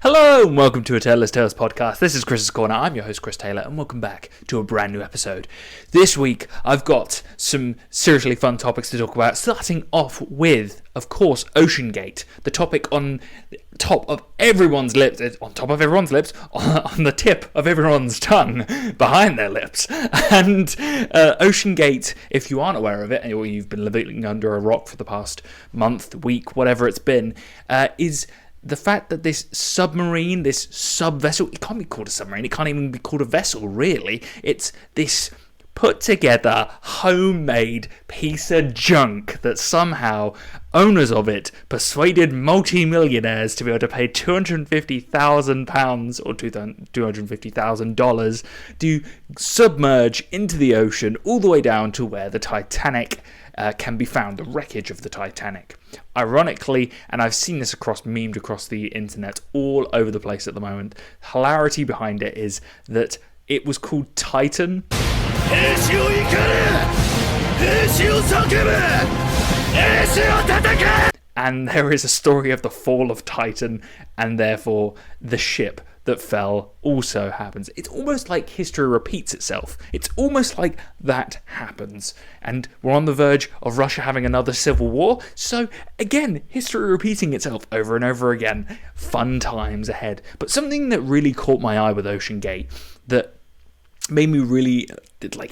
Hello and welcome to a Taylor's Tales podcast. This is Chris's Corner. I'm your host Chris Taylor and welcome back to a brand new episode. This week I've got some seriously fun topics to talk about, starting off with, of course, Oceangate, the topic on top of everyone's lips, on the tip of everyone's tongue, behind their lips. And Oceangate, if you aren't aware of it, or you've been living under a rock for the past month, week, whatever it's been, is the fact that this submarine, this sub-vessel, it can't be called a submarine, it can't even be called a vessel, really. It's this put-together, homemade piece of junk that somehow owners of it persuaded multi-millionaires to be able to pay £250,000 or $250,000 to submerge into the ocean all the way down to where the Titanic can be found, the wreckage of the Titanic. Ironically, and I've seen this memed across the internet all over the place at the moment, hilarity behind it is that it was called Titan. And there is a story of the fall of Titan, and therefore the ship that fell also happens. It's almost like history repeats itself. It's almost like that happens. And we're on the verge of Russia having another civil war. So again, history repeating itself over and over again. Fun times ahead. But something that really caught my eye with Oceangate, that made me really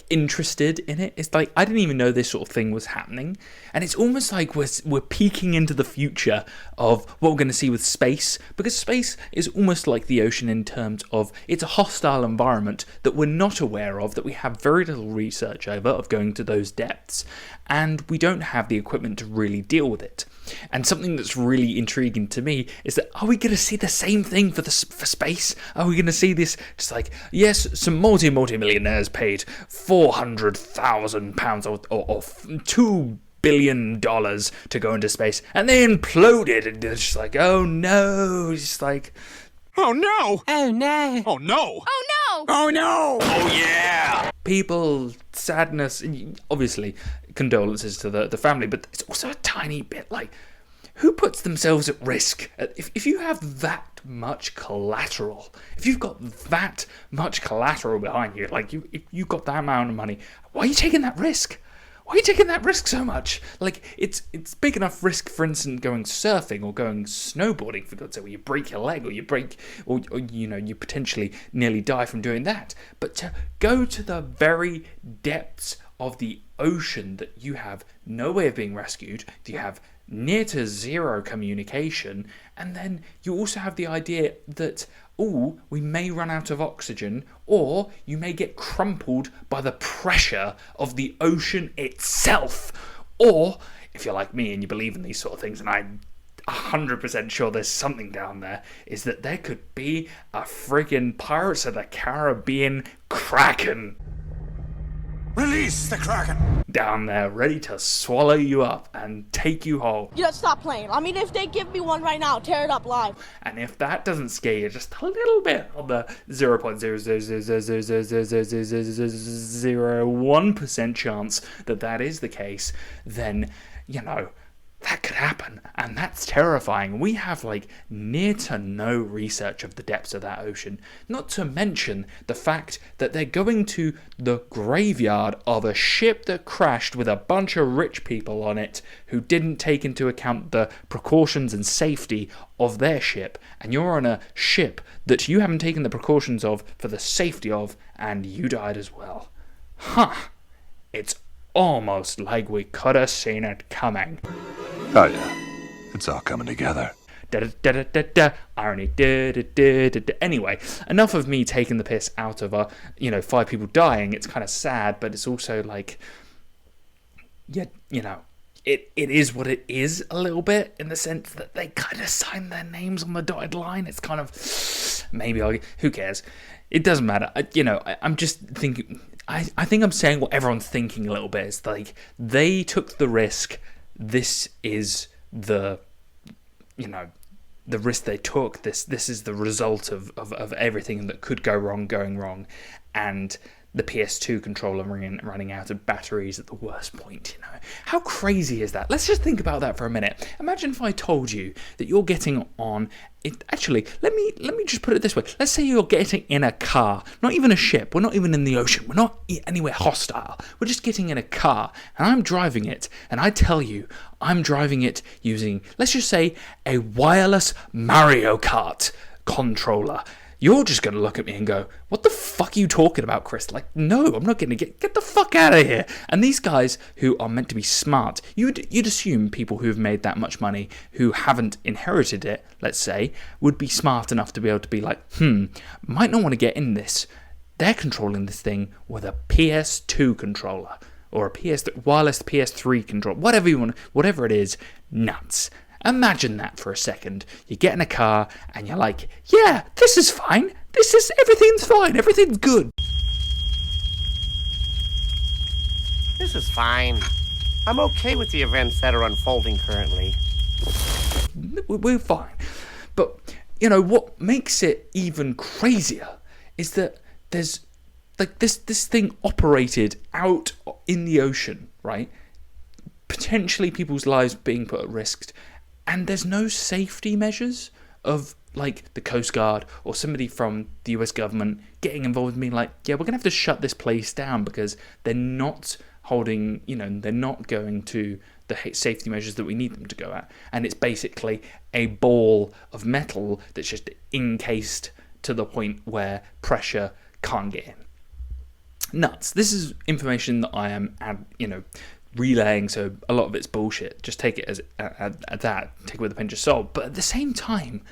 interested in it. It's like I didn't even know this sort of thing was happening, and it's almost like we're peeking into the future of what we're going to see with space, because space is almost like the ocean in terms of it's a hostile environment that we're not aware of, that we have very little research over, of going to those depths, and we don't have the equipment to really deal with it. And something that's really intriguing to me is that, are we going to see the same thing for space? Are we going to see this, just like, yes, some multi-millionaires paid £400,000 or $2 billion to go into space, and they imploded, and it's just like, oh no, it's just like, oh no! Oh no! Oh no! Oh no! Oh no! Oh yeah! People, sadness, obviously condolences to the family, but it's also a tiny bit like, who puts themselves at risk? If you have that much collateral, if you've got that much collateral behind you, like if you've got that amount of money, why are you taking that risk? Why are you taking that risk so much? Like, it's big enough risk, for instance, going surfing or going snowboarding, for God's sake, where you break your leg or you potentially nearly die from doing that. But to go to the very depths of the ocean that you have no way of being rescued, that you have near to zero communication, and then you also have the idea that, we may run out of oxygen, or you may get crumpled by the pressure of the ocean itself. Or, if you're like me and you believe in these sort of things, and I'm 100% sure there's something down there, is that there could be a friggin' Pirates of the Caribbean Kraken. Release the Kraken! Down there, ready to swallow you up and take you whole. You just stop playing. I mean, if they give me one right now, I'll tear it up live. And if that doesn't scare you just a little bit on the 0.0000001% chance that is the case, then, that could happen, and that's terrifying. We have near to no research of the depths of that ocean, not to mention the fact that they're going to the graveyard of a ship that crashed with a bunch of rich people on it who didn't take into account the precautions and safety of their ship, and you're on a ship that you haven't taken the precautions of for the safety of, and you died as well. It's almost like we could have seen it coming. Oh yeah, it's all coming together. Irony. Anyway, enough of me taking the piss out of 5 people dying. It's kind of sad, but it's also like, it is what it is a little bit, in the sense that they kind of signed their names on the dotted line. It's kind of, who cares? It doesn't matter. I'm just thinking, I think I'm saying what everyone's thinking a little bit. It's like, they took the risk. This is the risk they took. This is the result of everything that could go wrong going wrong, and the PS2 controller running out of batteries at the worst point, you know. How crazy is that? Let's just think about that for a minute. Imagine if I told you that you're getting on it. Actually, let me just put it this way. Let's say you're getting in a car, not even a ship. We're not even in the ocean. We're not anywhere hostile. We're just getting in a car, and I'm driving it, and I tell you, I'm driving it using, let's just say, a wireless Mario Kart controller. You're just going to look at me and go, what the fuck are you talking about, Chris? Like, no, I'm not going to get the fuck out of here. And these guys who are meant to be smart, you'd assume people who've made that much money, who haven't inherited it, let's say, would be smart enough to be able to be like, might not want to get in this. They're controlling this thing with a PS2 controller or a wireless PS3 controller, whatever it is, nuts. Imagine that for a second. You get in a car and you're like, yeah, this is fine. Everything's fine. Everything's good. This is fine. I'm okay with the events that are unfolding currently. We're fine. But, you know, what makes it even crazier is that there's, like, this thing operated out in the ocean, right? Potentially people's lives being put at risk. And there's no safety measures of, like, the Coast Guard or somebody from the US government getting involved and being like, yeah, we're going to have to shut this place down because they're not holding, you know, they're not going to the safety measures that we need them to go at. And it's basically a ball of metal that's just encased to the point where pressure can't get in. Nuts. This is information that I am, relaying, so a lot of it's bullshit. Just take it as that, take it with a pinch of salt. But at the same time,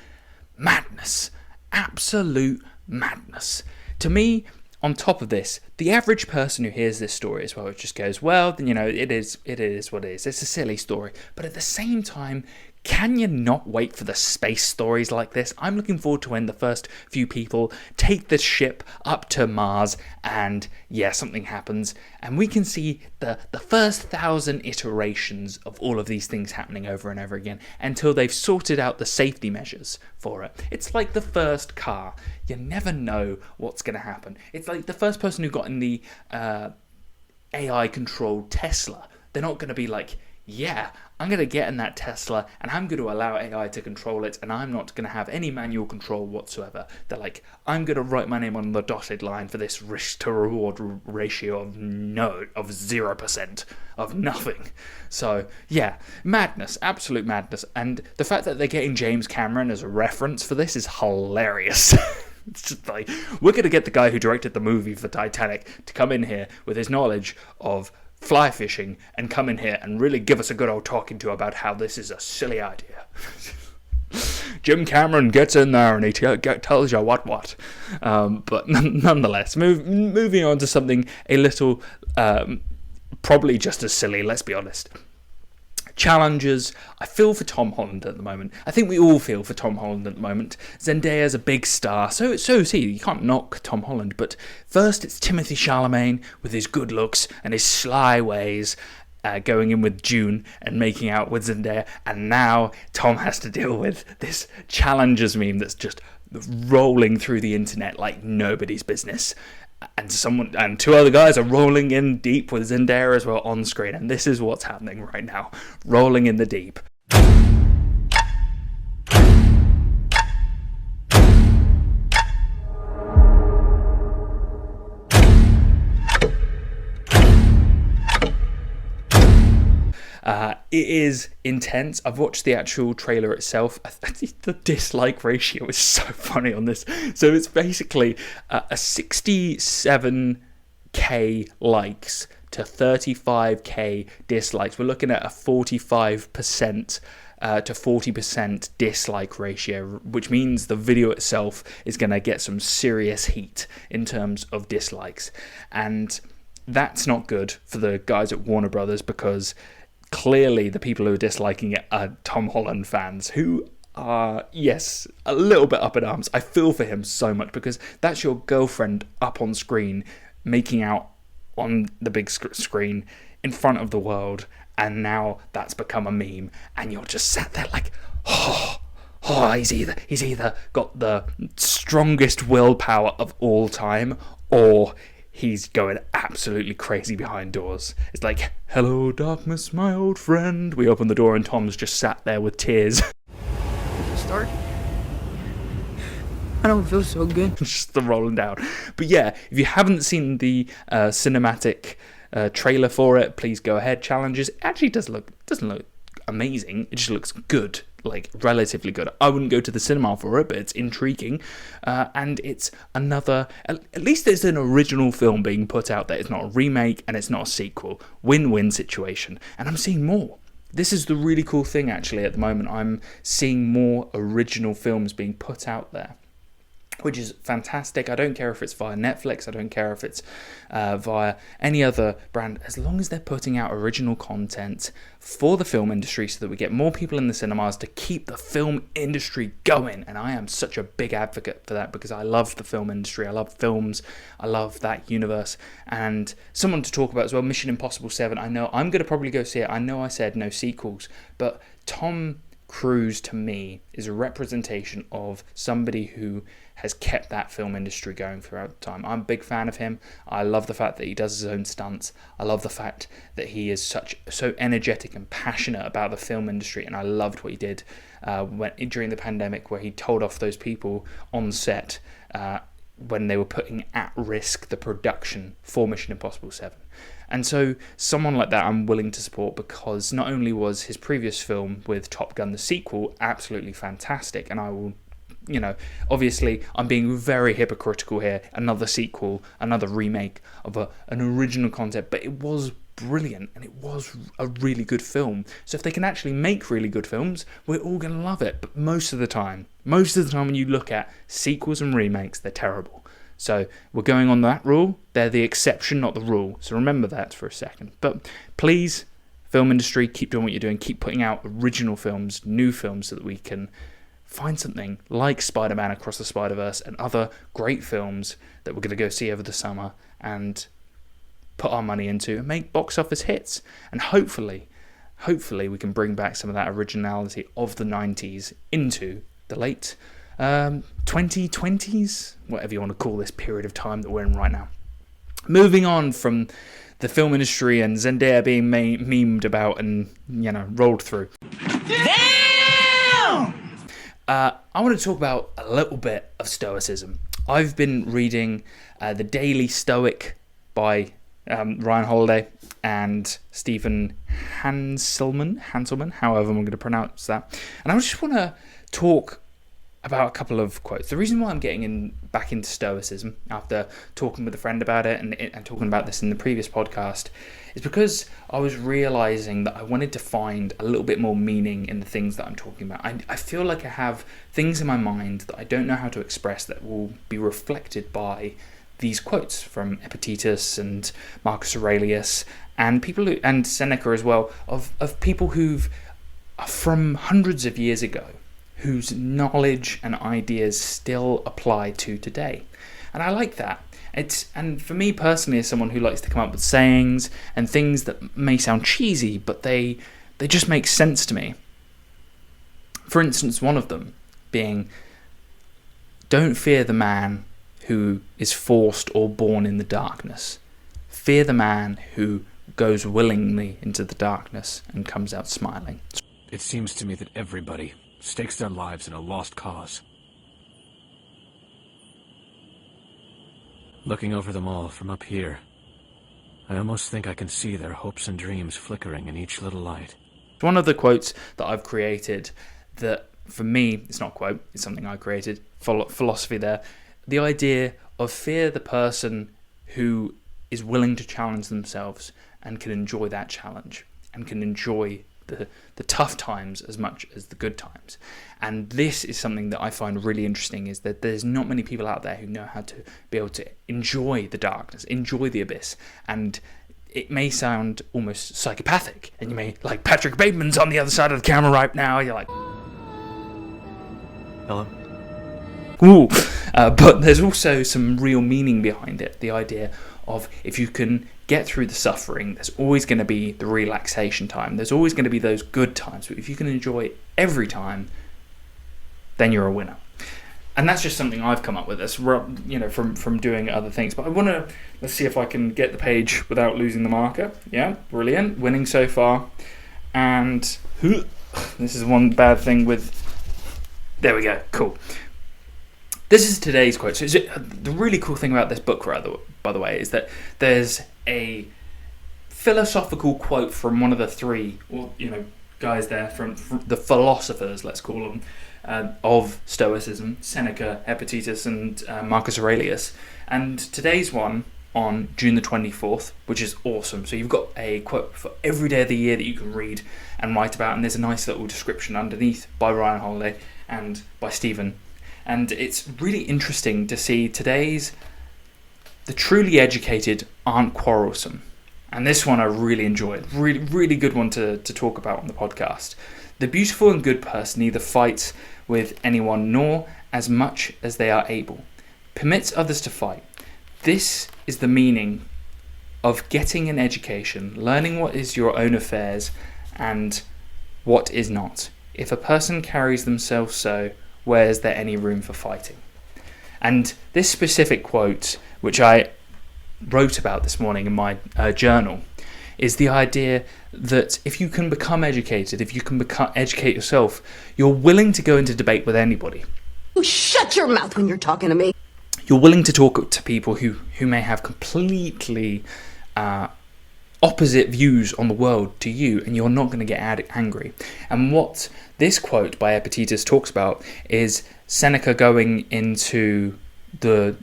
madness, absolute madness. To me, on top of this, the average person who hears this story as well just goes, well, you know, it is what it is. It's a silly story. But at the same time, can you not wait for the space stories like this? I'm looking forward to when the first few people take this ship up to Mars and, yeah, something happens. And we can see the first 1,000 iterations of all of these things happening over and over again until they've sorted out the safety measures for it. It's like the first car. You never know what's going to happen. It's like the first person who got in the AI-controlled Tesla. They're not going to be like, yeah, I'm going to get in that Tesla and I'm going to allow AI to control it and I'm not going to have any manual control whatsoever. They're like, I'm going to write my name on the dotted line for this risk to reward ratio of 0%, of nothing. So, yeah, madness, absolute madness. And the fact that they're getting James Cameron as a reference for this is hilarious. It's just like, we're going to get the guy who directed the movie for Titanic to come in here with his knowledge of fly fishing and come in here and really give us a good old talking to about how this is a silly idea. Jim Cameron gets in there and he tells you what. But nonetheless, moving on to something a little, probably just as silly, let's be honest. Challenges. I feel for Tom Holland at the moment. I think we all feel for Tom Holland at the moment. Zendaya's a big star, so is he. You can't knock Tom Holland. But first it's Timothée Chalamet with his good looks and his sly ways, going in with June and making out with Zendaya. And now Tom has to deal with this challenges meme that's just rolling through the internet like nobody's business. And two other guys are rolling in deep with Zendaya as well on screen, and this is what's happening right now, rolling in the deep. It is intense. I've watched the actual trailer itself. I think the dislike ratio is so funny on this. So it's basically a 67k likes to 35k dislikes. We're looking at a 45% to 40% dislike ratio, which means the video itself is going to get some serious heat in terms of dislikes. And that's not good for the guys at Warner Brothers, because clearly the people who are disliking it are Tom Holland fans who are, yes, a little bit up in arms. I feel for him so much, because that's your girlfriend up on screen making out on the big screen in front of the world, and now that's become a meme, and you're just sat there like, he's either got the strongest willpower of all time, or he's going absolutely crazy behind doors. It's like, hello darkness, my old friend. We open the door and Tom's just sat there with tears. Start? I don't feel so good. Just the rolling down. But yeah, if you haven't seen the cinematic trailer for it, please go ahead. Challenges. It actually doesn't look amazing. It just looks good, like relatively good. I wouldn't go to the cinema for it, but it's intriguing, and it's another. At least there's an original film being put out there. It's not a remake and it's not a sequel. Win-win situation, and I'm seeing more. This is the really cool thing, actually. At the moment, I'm seeing more original films being put out there, which is fantastic. I don't care if it's via Netflix, I don't care if it's via any other brand, as long as they're putting out original content for the film industry so that we get more people in the cinemas to keep the film industry going. And I am such a big advocate for that because I love the film industry, I love films, I love that universe. And someone to talk about as well, Mission Impossible 7, I know I'm going to probably go see it. I know I said no sequels, but Tom Cruise to me is a representation of somebody who has kept that film industry going throughout time. I'm a big fan of him. I love the fact that he does his own stunts. I love the fact that he is so energetic and passionate about the film industry, and I loved what he did during the pandemic, where he told off those people on set when they were putting at risk the production for Mission Impossible 7. And so someone like that I'm willing to support, because not only was his previous film with Top Gun, the sequel, absolutely fantastic, and I will, obviously I'm being very hypocritical here, another sequel, another remake of an original concept, but it was brilliant and it was a really good film. So if they can actually make really good films, we're all going to love it. But most of the time when you look at sequels and remakes, they're terrible. So we're going on that rule. They're the exception, not the rule. So remember that for a second. But please, film industry, keep doing what you're doing. Keep putting out original films, new films, so that we can find something like Spider-Man Across the Spider-Verse and other great films that we're going to go see over the summer and put our money into and make box office hits. And hopefully we can bring back some of that originality of the 90s into the late 2020s, whatever you want to call this period of time that we're in right now. Moving on from the film industry and Zendaya being memed about and, rolled through. Damn! I want to talk about a little bit of stoicism. I've been reading The Daily Stoic by Ryan Holiday and Stephen Hanselman, however I'm going to pronounce that. And I just want to talk about a couple of quotes. The reason why I'm getting back into stoicism after talking with a friend about it and talking about this in the previous podcast is because I was realizing that I wanted to find a little bit more meaning in the things that I'm talking about. I feel like I have things in my mind that I don't know how to express that will be reflected by these quotes from Epictetus and Marcus Aurelius and and Seneca as well, of people who've from hundreds of years ago, whose knowledge and ideas still apply to today. And I like that. And for me personally, as someone who likes to come up with sayings and things that may sound cheesy, but they just make sense to me. For instance, one of them being, don't fear the man who is forced or born in the darkness. Fear the man who goes willingly into the darkness and comes out smiling. It seems to me that everybody stakes their lives in a lost cause. Looking over them all from up here, I almost think I can see their hopes and dreams flickering in each little light. One of the quotes that I've created that, for me, it's not a quote, it's something I created, philosophy there. The idea of fear the person who is willing to challenge themselves and can enjoy that challenge and can enjoy the tough times as much as the good times. And this is something that I find really interesting, is that there's not many people out there who know how to be able to enjoy the darkness, enjoy the abyss. And it may sound almost psychopathic, and you may, like, Patrick Bateman's on the other side of the camera right now, you're like, Hello? ooh. But there's also some real meaning behind it. The idea of, if you can get through the suffering, there's always going to be the relaxation time. There's always going to be those good times. But if you can enjoy every time, then you're a winner. And that's just something I've come up with. That's from doing other things. But let's see if I can get the page without losing the marker. Yeah, brilliant, winning so far. And this is one bad thing with. There we go. Cool. This is today's quote. So the really cool thing about this book, by the way, is that there's a philosophical quote from one of the three, guys there from the philosophers, let's call them. Of Stoicism, Seneca, Epictetus, and Marcus Aurelius. And today's one on June the 24th, which is awesome. So you've got a quote for every day of the year that you can read and write about, and there's a nice little description underneath by Ryan Holiday and by Stephen. And it's really interesting to see today's the truly educated aren't quarrelsome. And this one I really enjoyed. Really, really good one to talk about on the podcast. The beautiful and good person neither fights with anyone nor, as much as they are able, permits others to fight. This is the meaning of getting an education, learning what is your own affairs and what is not. If a person carries themselves so, where is there any room for fighting? And this specific quote, which I wrote about this morning in my journal, is the idea that if you can become educated, if you can educate yourself, you're willing to go into debate with anybody. You shut your mouth when you're talking to me. You're willing to talk to people who may have completely opposite views on the world to you, and you're not going to get angry. And what this quote by Epictetus talks about is Seneca going into the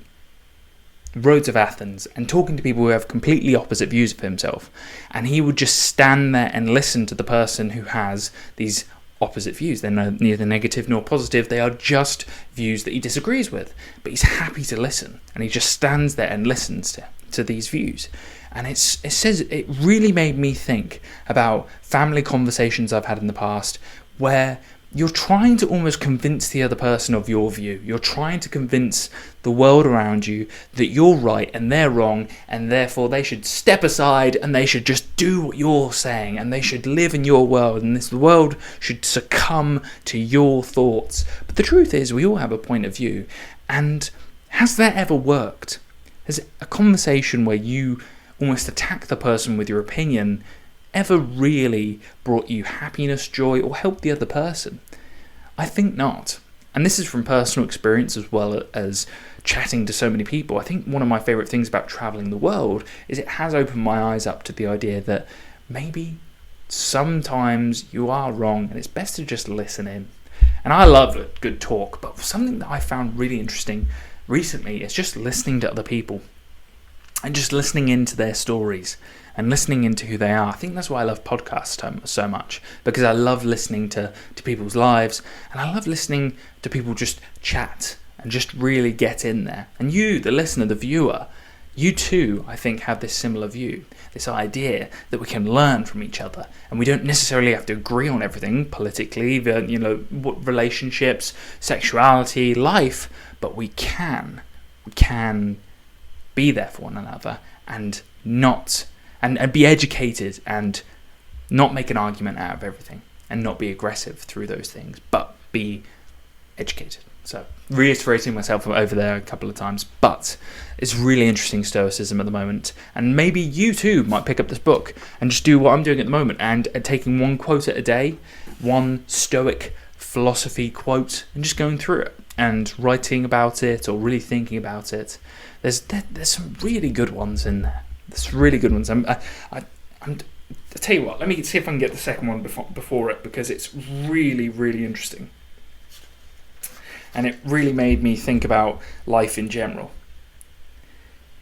roads of Athens and talking to people who have completely opposite views of himself, and he would just stand there and listen to the person who has these opposite views. They're neither negative nor positive, they are just views that he disagrees with, but he's happy to listen, and he just stands there and listens to these views. And it really made me think about family conversations I've had in the past where you're trying to almost convince the other person of your view. You're trying to convince the world around you that you're right and they're wrong, and therefore they should step aside and they should just do what you're saying, and they should live in your world, and the world should succumb to your thoughts. But the truth is, we all have a point of view. And has that ever worked? Has a conversation where you almost attack the person with your opinion ever really brought you happiness, joy, or helped the other person? I think not. And this is from personal experience as well as chatting to so many people. I think one of my favourite things about travelling the world is it has opened my eyes up to the idea that maybe sometimes you are wrong and it's best to just listen in. And I love a good talk, but something that I found really interesting recently is just listening to other people and just listening into their stories and listening into who they are. I think that's why I love podcasts so much, because I love listening to people's lives, and I love listening to people just chat and just really get in there. And you, the listener, the viewer, you too, I think, have this similar view, this idea that we can learn from each other, and we don't necessarily have to agree on everything politically, relationships, sexuality, life, but we can be there for one another and not and be educated and not make an argument out of everything and not be aggressive through those things, but be educated. So reiterating myself over there a couple of times, but it's really interesting Stoicism at the moment, and maybe you too might pick up this book and just do what I'm doing at the moment and taking one quote at a day, one Stoic philosophy quote, and just going through it and writing about it or really thinking about it. There's some really good ones in there. There's really good ones. I'll tell you what, let me see if I can get the second one before it, because it's really, really interesting. And it really made me think about life in general.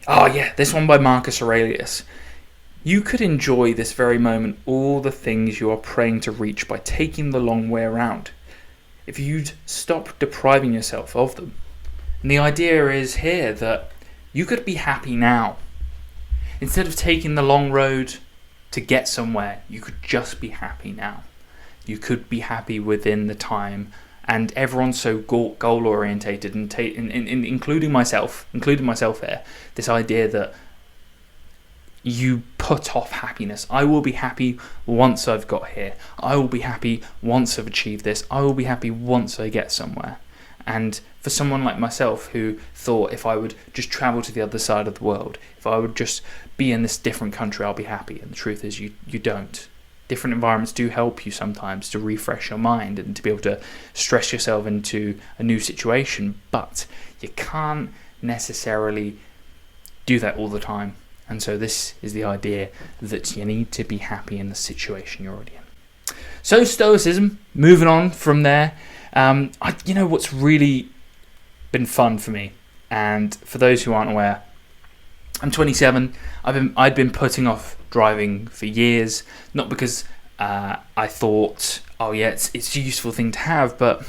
Oh yeah, this one by Marcus Aurelius. You could enjoy this very moment all the things you are praying to reach by taking the long way around, if you'd stop depriving yourself of them. And the idea is here that you could be happy now. Instead of taking the long road to get somewhere, you could just be happy now. You could be happy within the time. And everyone's so goal orientated, and including myself here. This idea that you put off happiness. I will be happy once I've got here. I will be happy once I've achieved this. I will be happy once I get somewhere. And for someone like myself who thought if I would just travel to the other side of the world, if I would just be in this different country, I'll be happy. And the truth is you don't. Different environments do help you sometimes to refresh your mind and to be able to stress yourself into a new situation, but you can't necessarily do that all the time. And so this is the idea that you need to be happy in the situation you're already in. So stoicism, moving on from there. What's really been fun for me, and for those who aren't aware, I'm 27. I'd been putting off driving for years, not because I thought, it's a useful thing to have, but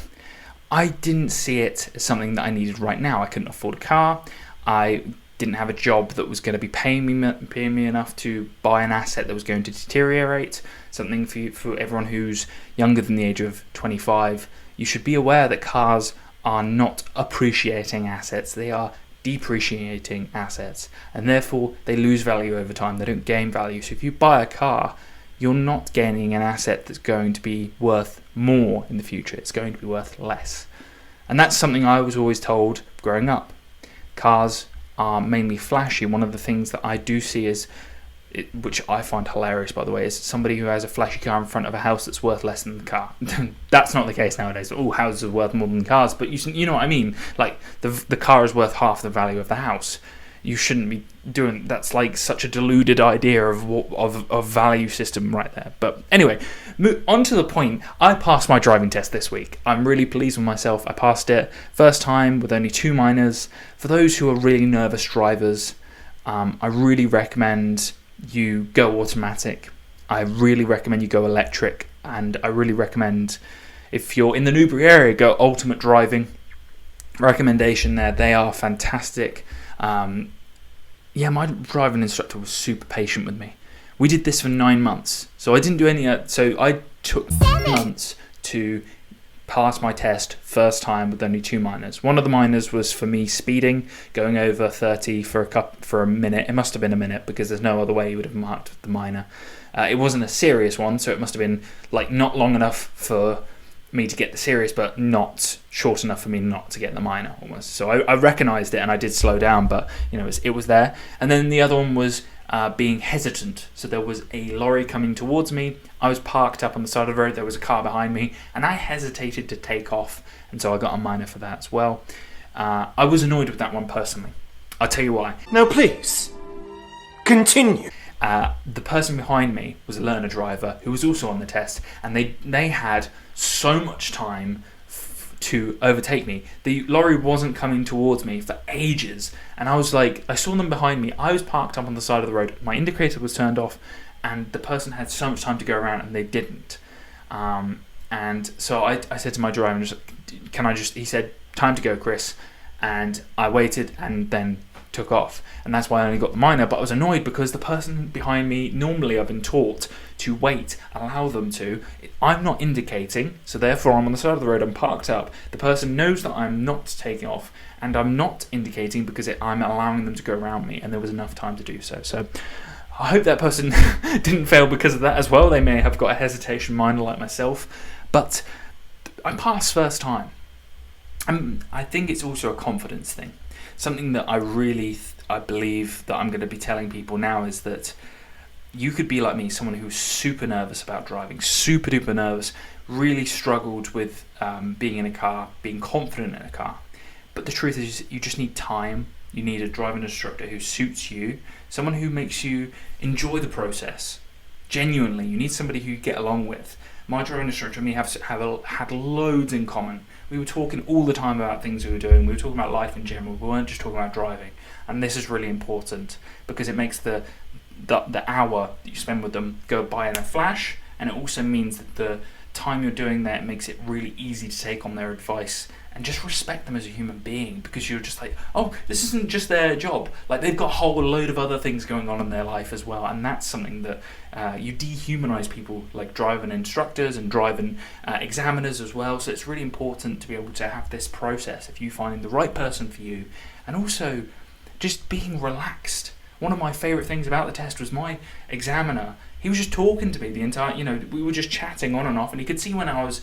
I didn't see it as something that I needed right now. I couldn't afford a car. I didn't have a job that was going to be paying me enough to buy an asset that was going to deteriorate. Something for everyone who's younger than the age of 25. You should be aware that cars are not appreciating assets. They are depreciating assets, and therefore they lose value over time. They don't gain value. So if you buy a car, you're not gaining an asset that's going to be worth more in the future. It's going to be worth less. And that's something I was always told growing up. Cars are mainly flashy. One of the things that I do see is, which I find hilarious, by the way, is somebody who has a flashy car in front of a house that's worth less than the car. That's not the case nowadays. All houses are worth more than cars, but you know what I mean. Like the car is worth half the value of the house. You shouldn't be doing. That's like such a deluded idea of value system right there. But anyway, on to the point. I passed my driving test this week. I'm really pleased with myself. I passed it first time with only 2 minors. For those who are really nervous drivers, I really recommend you go automatic. I really recommend you go electric, and I really recommend, if you're in the Newbury area, go Ultimate Driving. Recommendation there. They are fantastic. My driving instructor was super patient with me. We did this for 9 months, so I didn't do any. So I took 9 months to pass my test first time with only 2 minors. One of the minors was for me speeding, going over 30 for a minute. It must have been a minute because there's no other way you would have marked the minor. It wasn't a serious one, so it must have been like not long enough for me to get the serious, but not short enough for me not to get the minor almost. So I recognised it and I did slow down, but it was there. And then the other one was being hesitant. So there was a lorry coming towards me. I was parked up on the side of the road. There was a car behind me, and I hesitated to take off, and so I got a minor for that as well. I was annoyed with that one personally. I'll tell you why. Now please, continue. The person behind me was a learner driver who was also on the test, and they had so much time to overtake me. The lorry wasn't coming towards me for ages, and I was like, I saw them behind me. I was parked up on the side of the road. My indicator was turned off, and the person had so much time to go around, and they didn't. And so I said to my driver, he said, time to go, Chris. And I waited and then took off, and that's why I only got the minor. But I was annoyed because the person behind me, normally I've been taught to wait, allow them to. I'm not indicating, so therefore I'm on the side of the road, I'm parked up. The person knows that I'm not taking off, and I'm not indicating because I'm allowing them to go around me, and there was enough time to do so. So I hope that person didn't fail because of that as well. They may have got a hesitation minor like myself, but I passed first time. I think it's also a confidence thing. Something that I believe that I'm going to be telling people now is that you could be like me, someone who's super nervous about driving, super duper nervous, really struggled with being in a car, being confident in a car. But the truth is, you just need time. You need a driving instructor who suits you, someone who makes you enjoy the process. Genuinely, you need somebody who you get along with. My driving instructor and me had loads in common. We were talking all the time about things we were doing. We were talking about life in general. We weren't just talking about driving. And this is really important because it makes the hour that you spend with them go by in a flash, and it also means that the time you're doing that makes it really easy to take on their advice and just respect them as a human being, because you're just like, oh, this isn't just their job. Like, they've got a whole load of other things going on in their life as well, and that's something that you dehumanize people like driving instructors and driving examiners as well. So it's really important to be able to have this process of you finding the right person for you, and also just being relaxed. One of my favourite things about the test was my examiner. He was just talking to me the entire, we were just chatting on and off, and he could see when I was,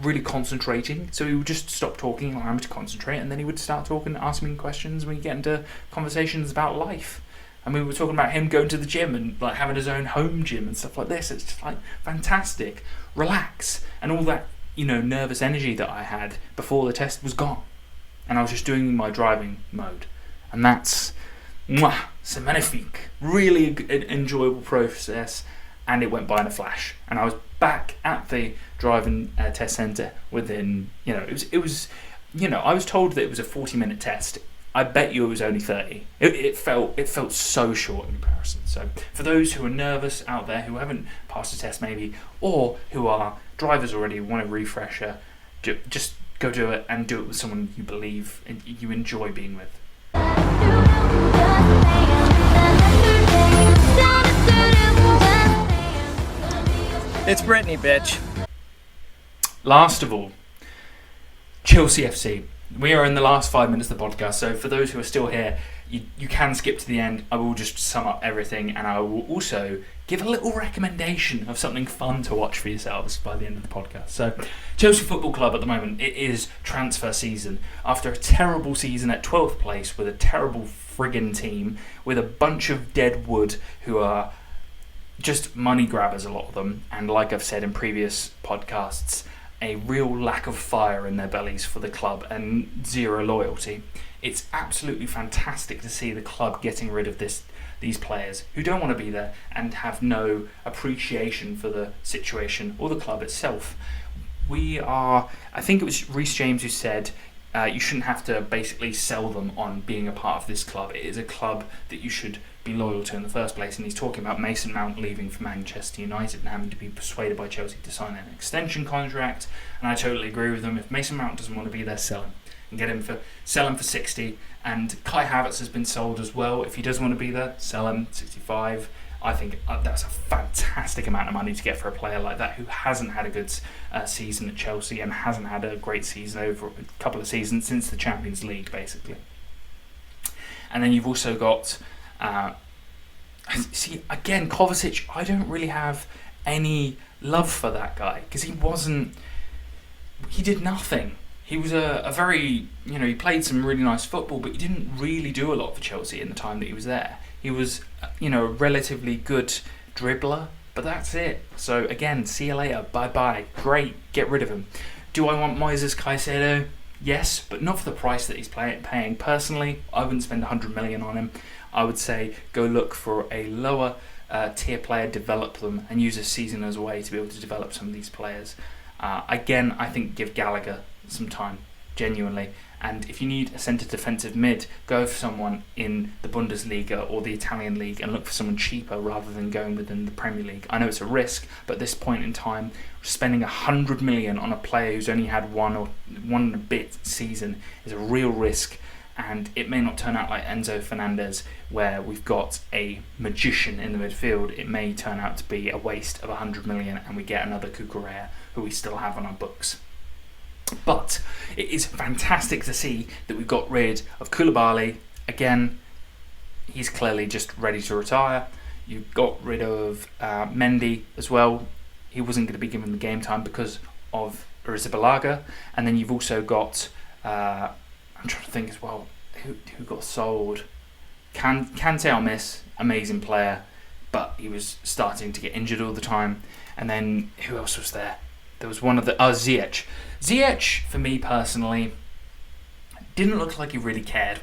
really concentrating, so he would just stop talking and allow me to concentrate, and then he would start talking, asking me questions. We get into conversations about life. And we were talking about him going to the gym and like having his own home gym and stuff like this. It's just like fantastic. Relax. And all that, nervous energy that I had before the test was gone. And I was just doing my driving mode. And that's c'est magnifique. Really an enjoyable process. And it went by in a flash. And I was back at the driving test centre within, it was, I was told that it was a 40-minute test. I bet you it was only 30. It felt so short in comparison. So for those who are nervous out there, who haven't passed a test maybe, or who are drivers already, want a refresher, just go do it, and do it with someone you believe and you enjoy being with. It's Brittany, bitch. Last of all, Chelsea FC. We are in the last 5 minutes of the podcast, so for those who are still here, you can skip to the end. I will just sum up everything, and I will also give a little recommendation of something fun to watch for yourselves by the end of the podcast. So, Chelsea Football Club at the moment, it is transfer season. After a terrible season at 12th place with a terrible friggin' team, with a bunch of dead wood who are just money grabbers, a lot of them, and like I've said in previous podcasts, a real lack of fire in their bellies for the club and zero loyalty. It's absolutely fantastic to see the club getting rid of these players who don't want to be there and have no appreciation for the situation or the club itself. I think it was Reece James who said you shouldn't have to basically sell them on being a part of this club. It is a club that you should be loyal to in the first place, and he's talking about Mason Mount leaving for Manchester United and having to be persuaded by Chelsea to sign an extension contract, and I totally agree with them. If Mason Mount doesn't want to be there, sell him and sell him for 60, and Kai Havertz has been sold as well. If he does want to be there, sell him 65. I think that's a fantastic amount of money to get for a player like that who hasn't had a good season at Chelsea and hasn't had a great season over a couple of seasons since the Champions League, basically. And then you've also got see, again, Kovacic, I don't really have any love for that guy because he did nothing. He was a very, he played some really nice football, but he didn't really do a lot for Chelsea in the time that he was there. He was, a relatively good dribbler, but that's it. So again, see you later, bye-bye, great, get rid of him. Do I want Moises Caicedo? Yes, but not for the price that he's paying. Personally, I wouldn't spend 100 million on him. I would say go look for a lower tier player, develop them, and use a season as a way to be able to develop some of these players. Again, I think give Gallagher some time, genuinely. And if you need a centre defensive mid, go for someone in the Bundesliga or the Italian league and look for someone cheaper rather than going within the Premier League. I know it's a risk, but at this point in time, spending 100 million on a player who's only had one and a bit season is a real risk. And it may not turn out like Enzo Fernandez, where we've got a magician in the midfield. It may turn out to be a waste of 100 million and we get another Cucurella who we still have on our books. But it is fantastic to see that we've got rid of Koulibaly. Again, he's clearly just ready to retire. You've got rid of Mendy as well. He wasn't going to be given the game time because of Arrizabalaga. And then you've also got... I'm trying to think as well, who got sold. Kante I'll miss, amazing player, but he was starting to get injured all the time. And then who else was there? There was one of the Ziyech. Ziyech, for me personally, didn't look like he really cared.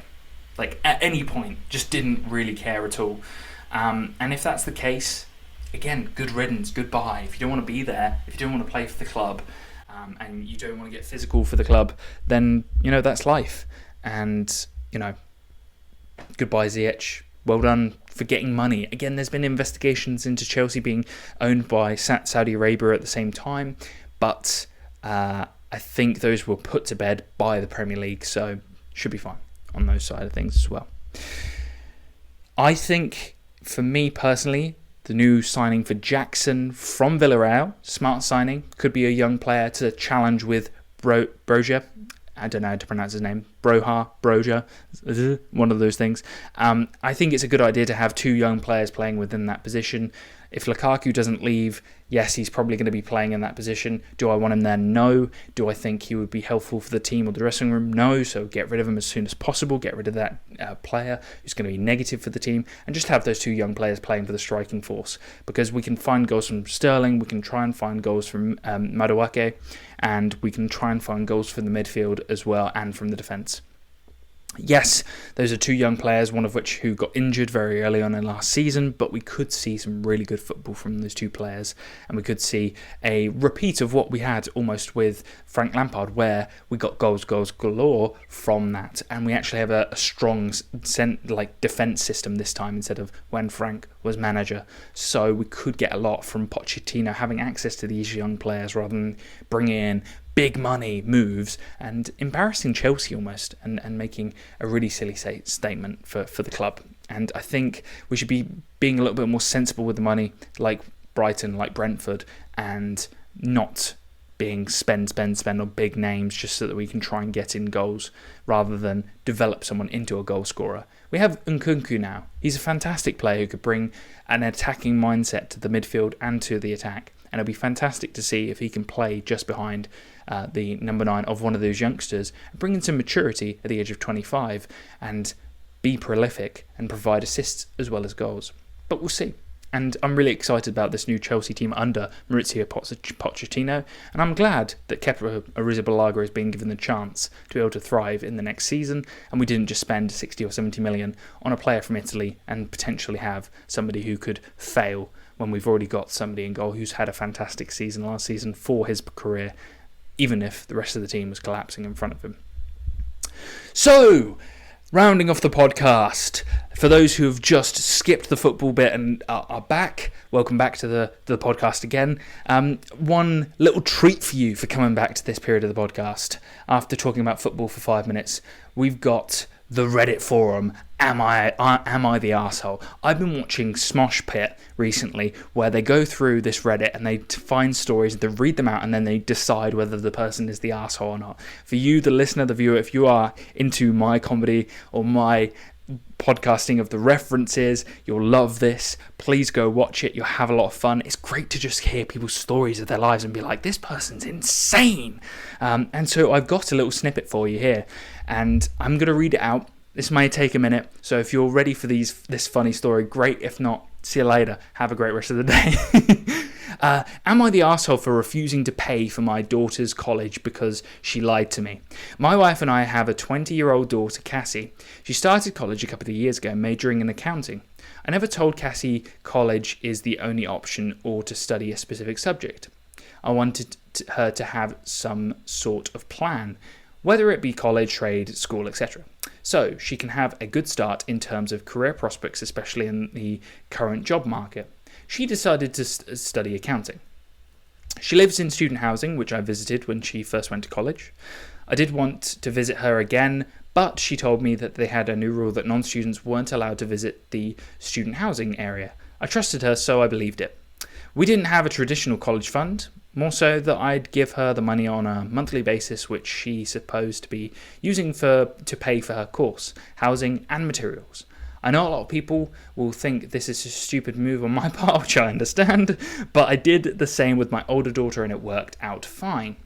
Like at any point, just didn't really care at all. And if that's the case, again, good riddance, goodbye. If you don't want to be there, if you don't want to play for the club, and you don't want to get physical for the club, then, that's life. And, goodbye Ziyech. Well done for getting money. Again, there's been investigations into Chelsea being owned by Saudi Arabia at the same time, but I think those were put to bed by the Premier League, so should be fine on those side of things as well. I think, for me personally, the new signing for Jackson from Villarreal, smart signing, could be a young player to challenge with Broja. I don't know how to pronounce his name. Broja, one of those things. I think it's a good idea to have two young players playing within that position. If Lukaku doesn't leave, yes, he's probably going to be playing in that position. Do I want him there? No. Do I think he would be helpful for the team or the dressing room? No. So get rid of him as soon as possible. Get rid of that player who's going to be negative for the team, and just have those two young players playing for the striking force, because we can find goals from Sterling, we can try and find goals from Madueke, and we can try and find goals from the midfield as well and from the defence. Yes, those are two young players, one of which who got injured very early on in last season, but we could see some really good football from those two players, and we could see a repeat of what we had almost with Frank Lampard, where we got goals galore from that, and we actually have a strong defence system this time instead of when Frank was manager. So we could get a lot from Pochettino having access to these young players rather than bringing in big money moves and embarrassing Chelsea almost, and making a really silly statement for the club. And I think we should be being a little bit more sensible with the money, like Brighton, like Brentford, and not being spend on big names just so that we can try and get in goals rather than develop someone into a goal scorer. We have Nkunku now. He's a fantastic player who could bring an attacking mindset to the midfield and to the attack, and it'll be fantastic to see if he can play just behind the number 9 of one of those youngsters, bring in some maturity at the age of 25 and be prolific and provide assists as well as goals. But we'll see. And I'm really excited about this new Chelsea team under Maurizio Pochettino, and I'm glad that Kepa Arrizabalaga has been given the chance to be able to thrive in the next season, and we didn't just spend 60 or 70 million on a player from Italy and potentially have somebody who could fail when we've already got somebody in goal who's had a fantastic season last season for his career, even if the rest of the team was collapsing in front of him. So, rounding off the podcast, for those who have just skipped the football bit and are back, welcome back to the podcast again. One little treat for you for coming back to this period of the podcast. After talking about football for 5 minutes, we've got the Reddit forum, Am I the Arsehole? I've been watching Smosh Pit recently, where they go through this Reddit and they find stories, they read them out, and then they decide whether the person is the arsehole or not. For you, the listener, the viewer, if you are into my comedy or my podcasting of the references, you'll love this. Please go watch it. You'll have a lot of fun. It's great to just hear people's stories of their lives and be like, this person's insane. And so I've got a little snippet for you here, and I'm going to read it out. This may take a minute, so if you're ready for this funny story, great. If not, see you later. Have a great rest of the day. Am I the arsehole for refusing to pay for my daughter's college because she lied to me? My wife and I have a 20-year-old daughter, Cassie. She started college a couple of years ago, majoring in accounting. I never told Cassie college is the only option or to study a specific subject. I wanted her to have some sort of plan, whether it be college, trade, school, etc., so she can have a good start in terms of career prospects, especially in the current job market. She decided to study accounting. She lives in student housing, which I visited when she first went to college. I did want to visit her again, but she told me that they had a new rule that non-students weren't allowed to visit the student housing area. I trusted her, so I believed it. We didn't have a traditional college fund, more so that I'd give her the money on a monthly basis, which she's supposed to be using to pay for her course, housing and materials. I know a lot of people will think this is a stupid move on my part, which I understand, but I did the same with my older daughter and it worked out fine.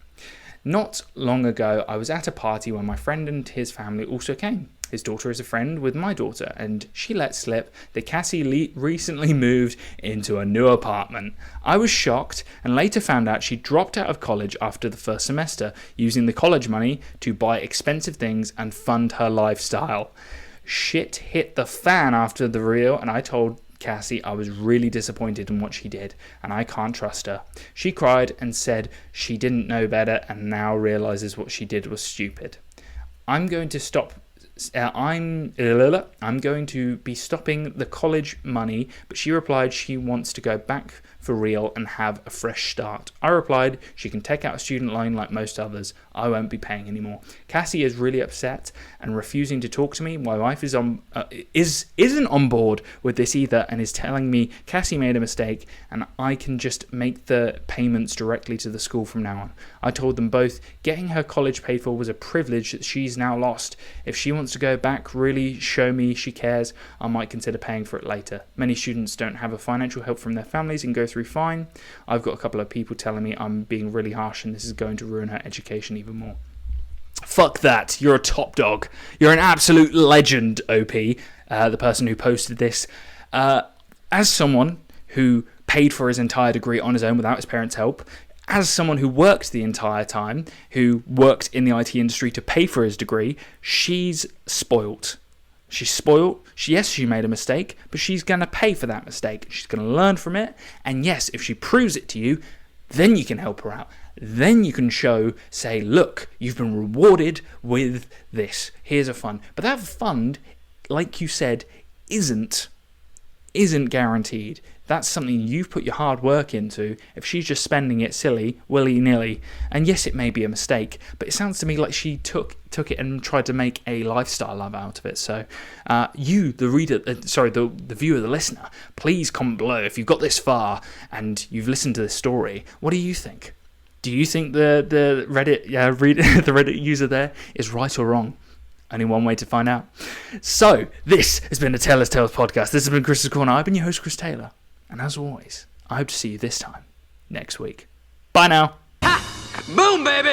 Not long ago, I was at a party when my friend and his family also came. His daughter is a friend with my daughter, and she let slip that Cassie recently moved into a new apartment. I was shocked and later found out she dropped out of college after the first semester, using the college money to buy expensive things and fund her lifestyle. Shit hit the fan after the reel, and I told Cassie I was really disappointed in what she did, and I can't trust her. She cried and said she didn't know better and now realizes what she did was stupid. I'm going to be stopping the college money, but she replied she wants to go back for real and have a fresh start. I replied she can take out a student loan like most others. I won't be paying anymore. Cassie is really upset and refusing to talk to me. My wife isn't on board with this either and is telling me Cassie made a mistake and I can just make the payments directly to the school from now on. I told them both getting her college paid for was a privilege that she's now lost. If she wants wants to go back, really show me she cares, I might consider paying for it later. Many students don't have a financial help from their families and go through fine. I've got a couple of people telling me I'm being really harsh and this is going to ruin her education even more. Fuck that. You're a top dog. You're an absolute legend, OP, the person who posted this. As someone who paid for his entire degree on his own without his parents' help, as someone who worked the entire time, who worked in the IT industry to pay for his degree, she's spoilt. She's spoilt. Yes, she made a mistake, but she's going to pay for that mistake. She's going to learn from it. And yes, if she proves it to you, then you can help her out. Then you can say, look, you've been rewarded with this. Here's a fund. But that fund, like you said, isn't guaranteed. That's something you've put your hard work into. If she's just spending it silly, willy-nilly, and yes, it may be a mistake, but it sounds to me like she took it and tried to make a lifestyle out of it. So you, the reader, the viewer, the listener, please comment below if you've got this far and you've listened to this story. What do you think? Do you think the Reddit user there is right or wrong? Only one way to find out. So, this has been the Taylor's Tales podcast. This has been Chris's Corner. I've been your host, Chris Taylor. And as always, I hope to see you this time next week. Bye now. Boom, baby!